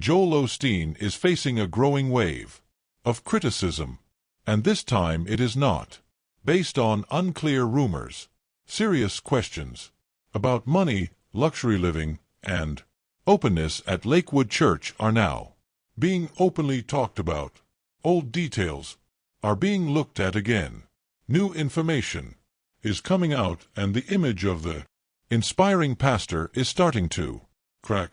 Joel Osteen is facing a growing wave of criticism, and this time it is not based on unclear rumors. Serious questions about money, luxury living, and openness at Lakewood Church are now being openly talked about. Old details are being looked at again. New information is coming out, and the image of the inspiring pastor is starting to crack.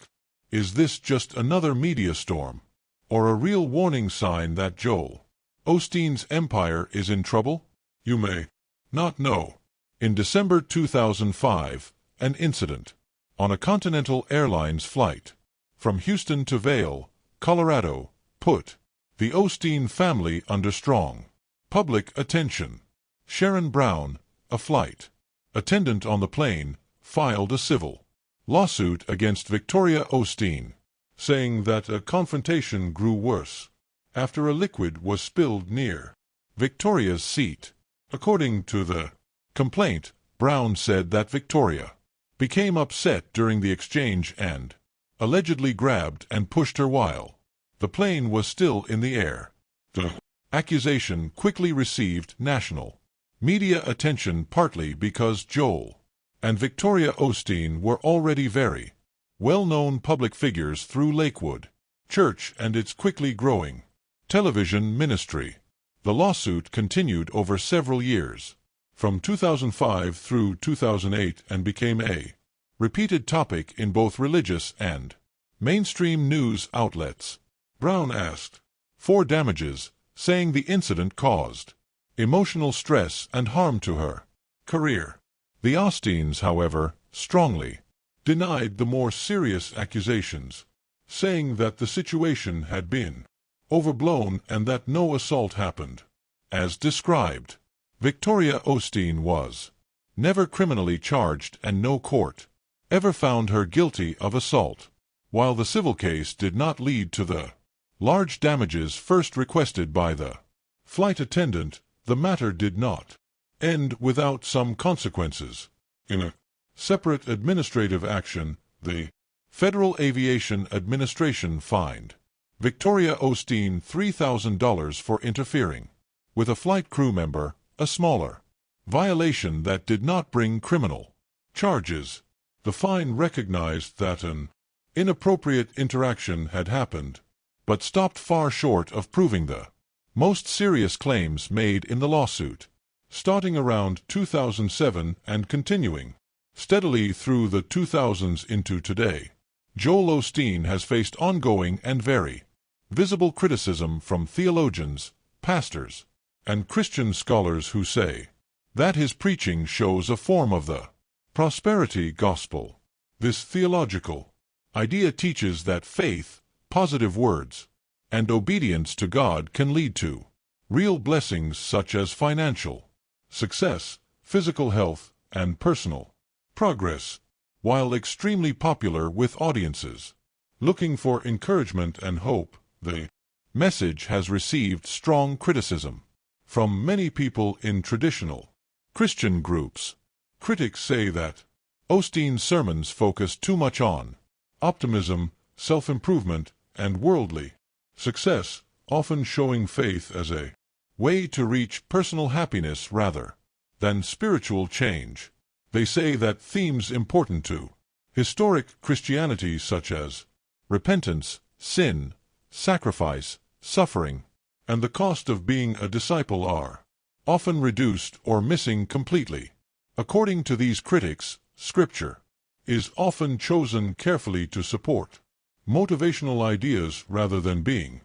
Is this just another media storm, or a real warning sign that Joel Osteen's empire is in trouble? You may not know. In December 2005, an incident on a Continental Airlines flight from Houston to Vail, Colorado, put the Osteen family under strong public attention. Sharon Brown, a flight attendant on the plane, filed a civil lawsuit against Victoria Osteen, saying that a confrontation grew worse after a liquid was spilled near Victoria's seat. According to the complaint, Brown said that Victoria became upset during the exchange and allegedly grabbed and pushed her while the plane was still in the air. The accusation quickly received national media attention, partly because Joel and Victoria Osteen were already very well-known public figures through Lakewood Church and its quickly growing television ministry. The lawsuit continued over several years, from 2005 through 2008, and became a repeated topic in both religious and mainstream news outlets. Brown asked for damages, saying the incident caused emotional stress and harm to her career. The Osteens, however, strongly denied the more serious accusations, saying that the situation had been overblown and that no assault happened. As described, Victoria Osteen was never criminally charged, and no court ever found her guilty of assault. While the civil case did not lead to the large damages first requested by the flight attendant, the matter did not end without some consequences. In a separate administrative action, the Federal Aviation Administration fined Victoria Osteen $3,000 for interfering with a flight crew member, a smaller violation that did not bring criminal charges. The fine recognized that an inappropriate interaction had happened, but stopped far short of proving the most serious claims made in the lawsuit. Starting around 2007 and continuing steadily through the 2000s into today, Joel Osteen has faced ongoing and very visible criticism from theologians, pastors, and Christian scholars who say that his preaching shows a form of the prosperity gospel. This theological idea teaches that faith, positive words, and obedience to God can lead to real blessings such as financial success, physical health, and personal progress. While extremely popular with audiences looking for encouragement and hope, the message has received strong criticism from many people in traditional Christian groups. Critics say that Osteen's sermons focus too much on optimism, self-improvement, and worldly success, often showing faith as a way to reach personal happiness rather than spiritual change. They say that themes important to historic Christianity, such as repentance, sin, sacrifice, suffering, and the cost of being a disciple, are often reduced or missing completely. According to these critics, Scripture is often chosen carefully to support motivational ideas rather than being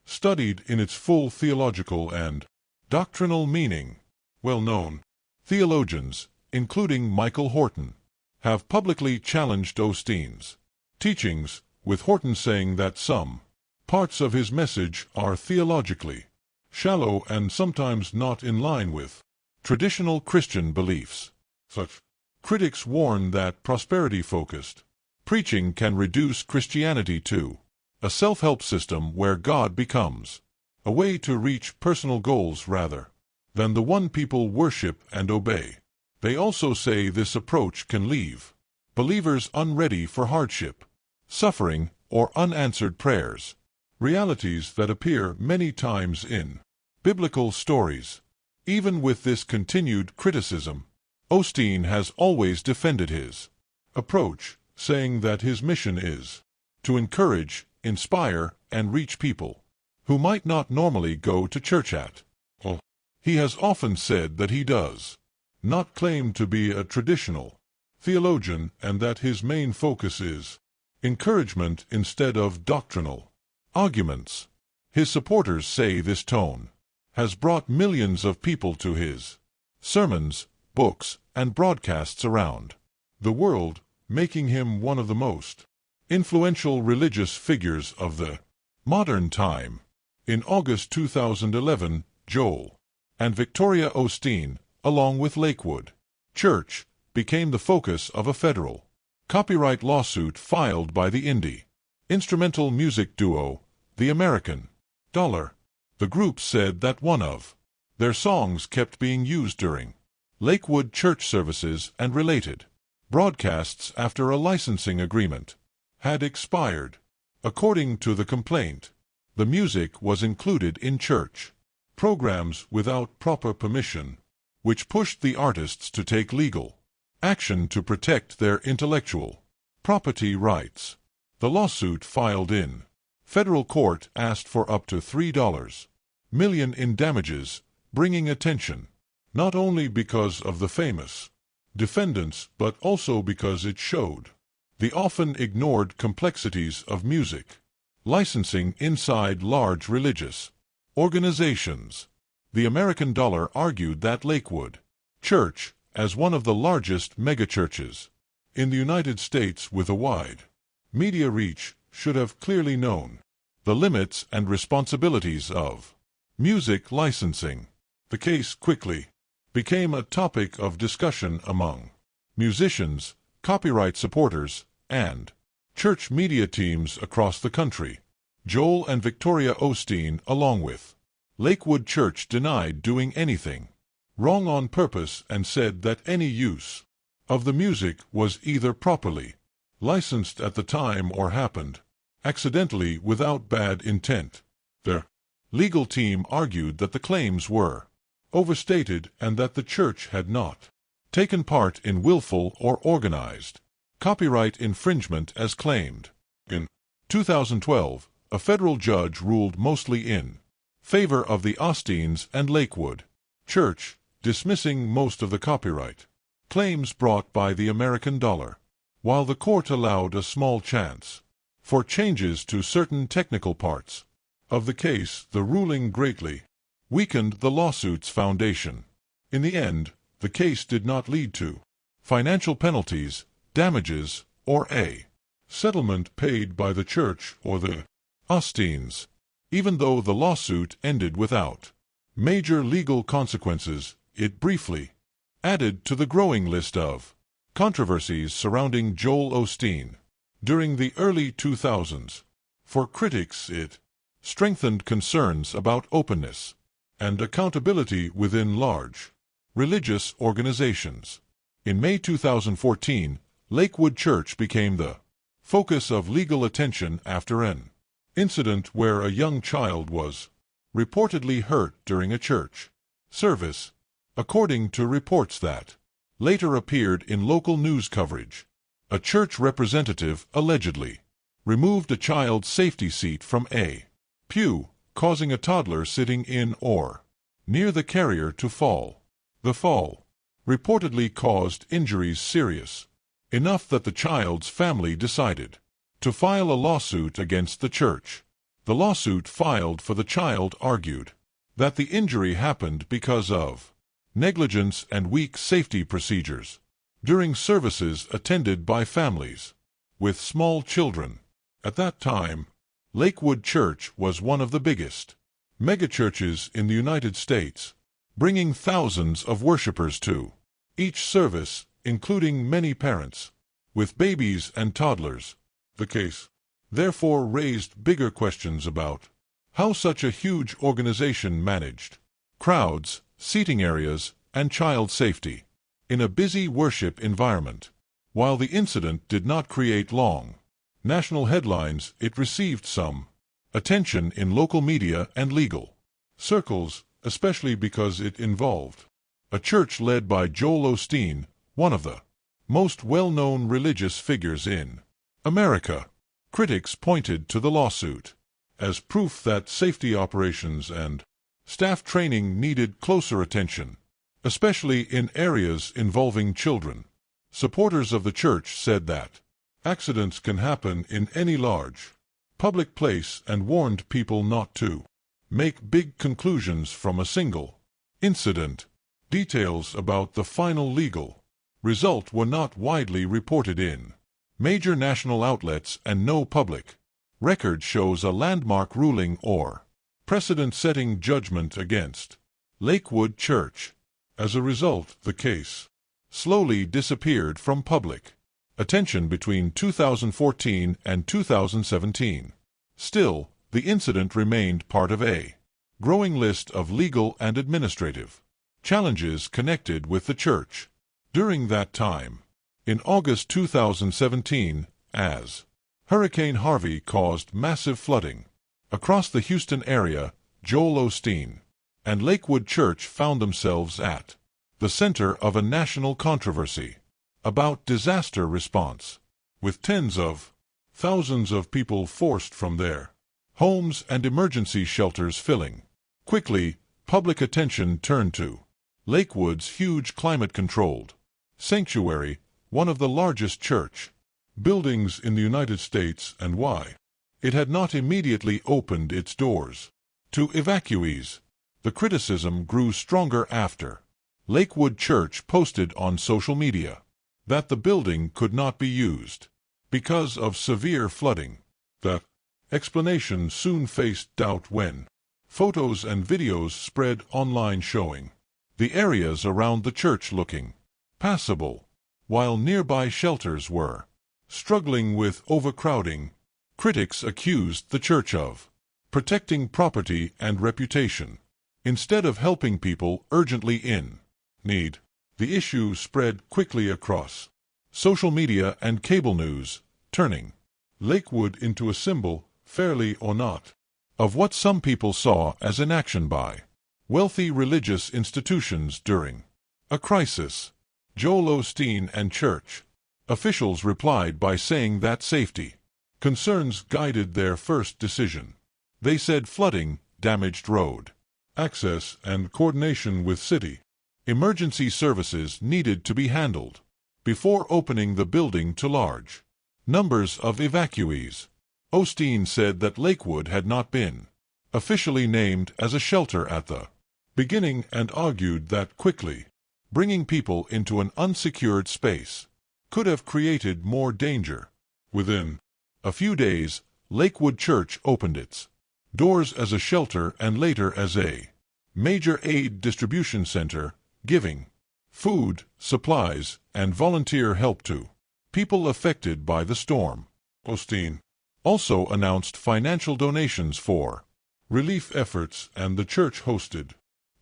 studied in its full theological and doctrinal meaning. Well-known theologians, including Michael Horton, have publicly challenged Osteen's teachings, with Horton saying that some parts of his message are theologically shallow and sometimes not in line with traditional Christian beliefs. Such critics warn that prosperity-focused preaching can reduce Christianity to a self-help system where God becomes a way to reach personal goals rather than the one people worship and obey. They also say this approach can leave believers unready for hardship, suffering, or unanswered prayers, realities that appear many times in biblical stories. Even with this continued criticism, Osteen has always defended his approach, saying that his mission is to encourage, inspire, and reach people who might not normally go to church at all. He has often said that he does not claim to be a traditional theologian and that his main focus is encouragement instead of doctrinal arguments. His supporters say this tone has brought millions of people to his sermons, books, and broadcasts around the world, making him one of the most influential religious figures of the modern time. In August 2011, Joel and Victoria Osteen, along with Lakewood Church, became the focus of a federal copyright lawsuit filed by the indie instrumental music duo, The American Dollar. The group said that one of their songs kept being used during Lakewood Church services and related broadcasts after a licensing agreement had expired. According to the complaint, the music was included in church programs without proper permission, which pushed the artists to take legal action to protect their intellectual property rights. The lawsuit filed in federal court asked for up to $3 million in damages, bringing attention not only because of the famous defendants but also because it showed the often ignored complexities of music licensing inside large religious organizations. The American Dollar argued that Lakewood Church, as one of the largest megachurches in the United States with a wide media reach, should have clearly known the limits and responsibilities of music licensing. The case quickly became a topic of discussion among musicians, copyright supporters, and church media teams across the country. Joel and Victoria Osteen, along with Lakewood Church, denied doing anything wrong on purpose and said that any use of the music was either properly licensed at the time or happened accidentally without bad intent. Their legal team argued that the claims were overstated and that the church had not taken part in willful or organized copyright infringement as claimed. In 2012, a federal judge ruled mostly in favor of the Osteens and Lakewood Church, dismissing most of the copyright claims brought by the American Dollar. While the court allowed a small chance for changes to certain technical parts of the case, the ruling greatly weakened the lawsuit's foundation. In the end, the case did not lead to financial penalties, damages, or a settlement paid by the church or the Osteens. Even though the lawsuit ended without major legal consequences, it briefly added to the growing list of controversies surrounding Joel Osteen. During the early 2000s, for critics, it strengthened concerns about openness and accountability within large religious organizations. In May 2014, Lakewood Church became the focus of legal attention after an incident where a young child was reportedly hurt during a church service. According to reports that later appeared in local news coverage, a church representative allegedly removed a child's safety seat from a pew, causing a toddler sitting in or near the carrier to fall. The fall reportedly caused injuries serious enough that the child's family decided to file a lawsuit against the church. The lawsuit filed for the child argued that the injury happened because of negligence and weak safety procedures during services attended by families with small children. At that time, Lakewood Church was one of the biggest megachurches in the United States, bringing thousands of worshipers to each service, including many parents with babies and toddlers. The case, therefore, raised bigger questions about how such a huge organization managed crowds, seating areas, and child safety in a busy worship environment. While the incident did not create long national headlines, it received some attention in local media and legal circles, especially because it involved a church led by Joel Osteen, one of the most well-known religious figures in America. Critics pointed to the lawsuit as proof that safety operations and staff training needed closer attention, especially in areas involving children. Supporters of the church said that accidents can happen in any large public place and warned people not to make big conclusions from a single incident. Details about the final legal result were not widely reported in major national outlets, and no public record shows a landmark ruling or precedent-setting judgment against Lakewood Church. As a result, the case slowly disappeared from public attention between 2014 and 2017. Still, the incident remained part of a growing list of legal and administrative challenges connected with the church. During that time, in August 2017, as Hurricane Harvey caused massive flooding across the Houston area, Joel Osteen and Lakewood Church found themselves at the center of a national controversy about disaster response, with tens of thousands of people forced from their homes and emergency shelters filling. Quickly, public attention turned to Lakewood's huge climate-controlled sanctuary, one of the largest church buildings in the United States, and why it had not immediately opened its doors to evacuees. The criticism grew stronger after Lakewood Church posted on social media that the building could not be used because of severe flooding. The explanation soon faced doubt when photos and videos spread online showing the areas around the church looking passable, while nearby shelters were struggling with overcrowding. Critics accused the church of protecting property and reputation instead of helping people urgently in need. The issue spread quickly across social media and cable news, turning Lakewood into a symbol, fairly or not, of what some people saw as inaction by wealthy religious institutions during a crisis. Joel Osteen and church officials replied by saying that safety concerns guided their first decision. They said flooding, damaged road access, and coordination with city emergency services needed to be handled before opening the building to large numbers of evacuees. Osteen said that Lakewood had not been officially named as a shelter at the beginning and argued that quickly bringing people into an unsecured space could have created more danger. Within a few days, Lakewood Church opened its doors as a shelter and later as a major aid distribution center, giving food, supplies, and volunteer help to people affected by the storm. Osteen also announced financial donations for relief efforts, and the church hosted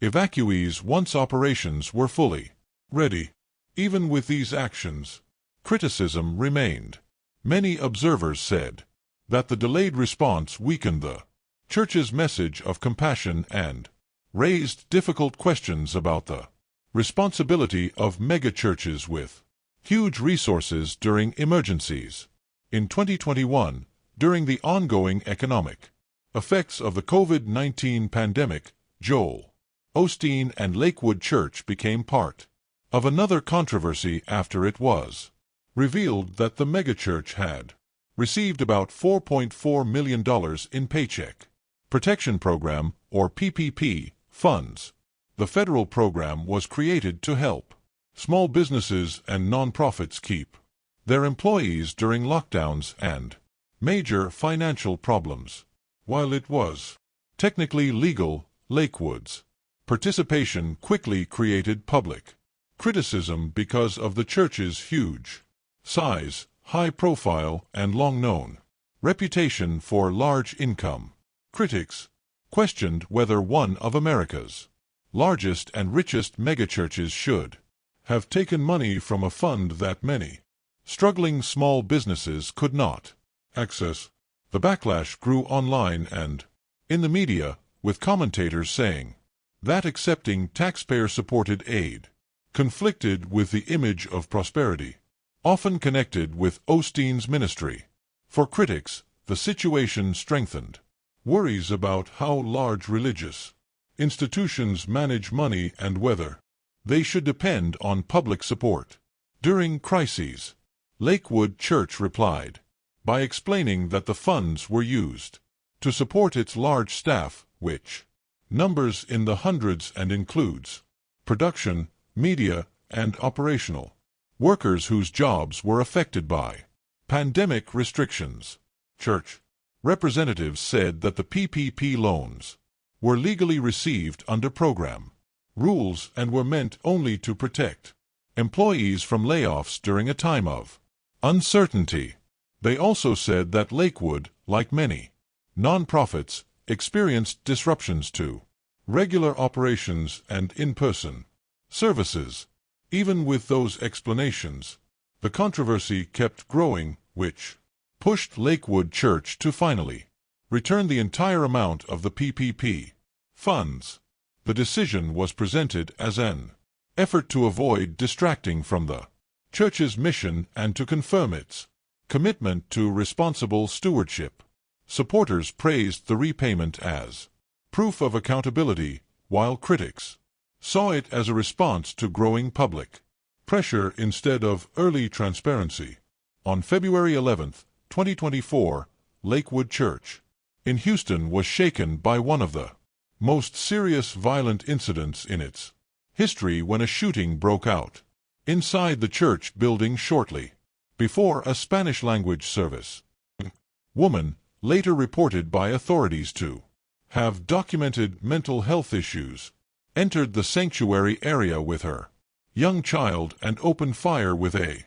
evacuees once operations were fully ready. Even with these actions, criticism remained. Many observers said that the delayed response weakened the church's message of compassion and raised difficult questions about the responsibility of megachurches with huge resources during emergencies. In 2021, during the ongoing economic effects of the COVID-19 pandemic, Joel Osteen and Lakewood Church became part of another controversy after it was revealed that the megachurch had received about $4.4 million in Paycheck Protection Program, or PPP, funds. The federal program was created to help small businesses and nonprofits keep their employees during lockdowns and major financial problems. While it was technically legal, Lakewood's participation quickly created public criticism because of the church's huge size, high profile, and long-known reputation for large income. Critics questioned whether one of America's largest and richest megachurches should have taken money from a fund that many struggling small businesses could not access. The backlash grew online and in the media, with commentators saying that accepting taxpayer-supported aid conflicted with the image of prosperity, often connected with Osteen's ministry. For critics, the situation strengthened worries about how large religious institutions manage money and whether they should depend on public support. During crises, Lakewood Church replied by explaining that the funds were used to support its large staff, which numbers in the hundreds and includes production, media, and operational workers whose jobs were affected by pandemic restrictions. Church representatives said that the PPP loans were legally received under program rules and were meant only to protect employees from layoffs during a time of uncertainty. They also said that Lakewood, like many nonprofits, experienced disruptions to regular operations and in-person services. Even with those explanations, the controversy kept growing, which pushed Lakewood Church to finally return the entire amount of the PPP funds. The decision was presented as an effort to avoid distracting from the church's mission and to confirm its commitment to responsible stewardship. Supporters praised the repayment as proof of accountability, while critics saw it as a response to growing public pressure instead of early transparency. On February 11, 2024, Lakewood Church in Houston was shaken by one of the most serious violent incidents in its history when a shooting broke out inside the church building shortly before a Spanish-language service. Woman, later reported by authorities to have documented mental health issues, entered the sanctuary area with her young child and opened fire with a